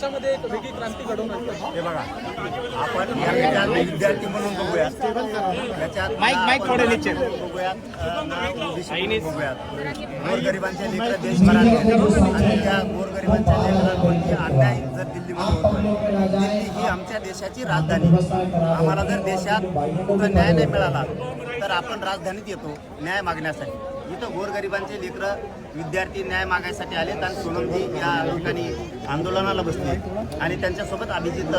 त्यामध्ये एक वेगळी क्रांती घडवून आणतो। हे बघा, आपण या ठिकाणी विद्यार्थी म्हणून बघूयात, त्याच्यात माईक थोडे नीचे बघूयात, बघूयात गोरगरिबांचे लेकर देशभरात आणि त्या गोरगरिबांच्या लेकरांवरती अन्याय जर दिल्लीमध्ये होतोय, दिल्ली ही आमच्या देशाची राजधानी। आम्हाला जर देशात कुठं न्याय नाही मिळाला तर आपण राजधानीत येतो न्याय मागण्यासाठी। इथं गोरगरिबांचे लेकरं विद्यार्थी न्याय मागायसाठी आलेत आणि सोनमजी या ठिकाणी आंदोलनाला बसले आणि त्यांच्यासोबत अभिजित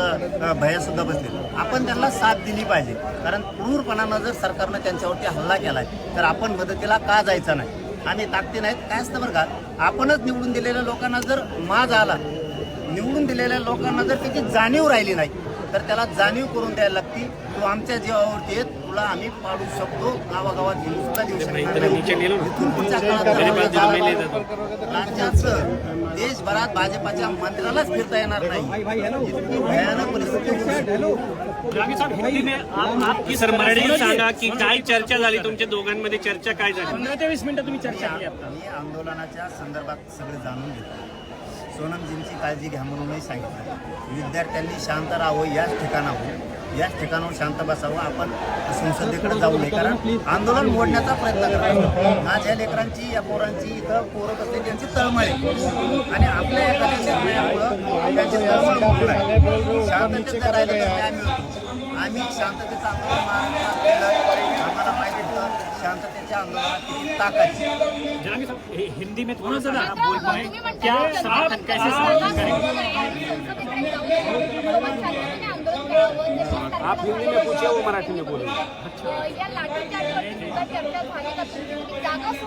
भैयासुद्धा बसले। आपण त्यांना साथ दिली पाहिजे, कारण क्रूरपणानं जर सरकारनं त्यांच्यावरती हल्ला केलाय तर आपण मदतीला का जायचं नाही? आम्ही ताकदी नाहीत काय असतं बरं का, आपणच निवडून दिलेल्या लोकांना जर माज आला, निवडून दिलेल्या लोकांना जर त्याची जाणीव राहिली नाही तर त्याला जाणीव करून द्यायला लागती। तो आमच्या जीवावरती येत, तुला आम्ही पाडू शकतो, गावागावात घेऊन सुद्धा देऊ शकतो। राज्याचं देशभरात भाजपाच्या मंत्र्यालाच फिरता येणार नाही, इतकी भयानक परिस्थिती। आपकी सर मराठीत सांगा की काय चर्चा झाली तुमच्या दोघांमध्ये, चर्चा काय झाली? 15 ते 20 मिनिटं तुम्ही चर्चा केली। मी आंदोलनाच्या संदर्भात सगळे जाणून घेतलं, सोनमजींची काळजी घ्या म्हणूनही सांगितलं, विद्यार्थ्यांनी शांत राहावं, याच ठिकाणावर शांत बसावं, आपण संसदेकडे जाऊ नये, कारण आंदोलन मोडण्याचा प्रयत्न करतात। माझ्या लेकरांची, या पोरांची, इथं पोरं बसले त्यांची तळमळ आहे आणि आपल्या एखाद्या निर्णयामुळं त्यांची तळमळ मोडून आहे। शांततेत जर राहिलं तर न्याय मिळतो। आम्ही शांततेचं आंदोलन केलं, आम्हाला माहिती होतं शांततेच्या आंदोलनात किती ताकद आहे। हिंदी में थोड़ा सा आप बोल पाए क्या समर्थन, कैसे समर्थन करेंगे? आप हिंदी में पूछे, वो मराठी में बोले।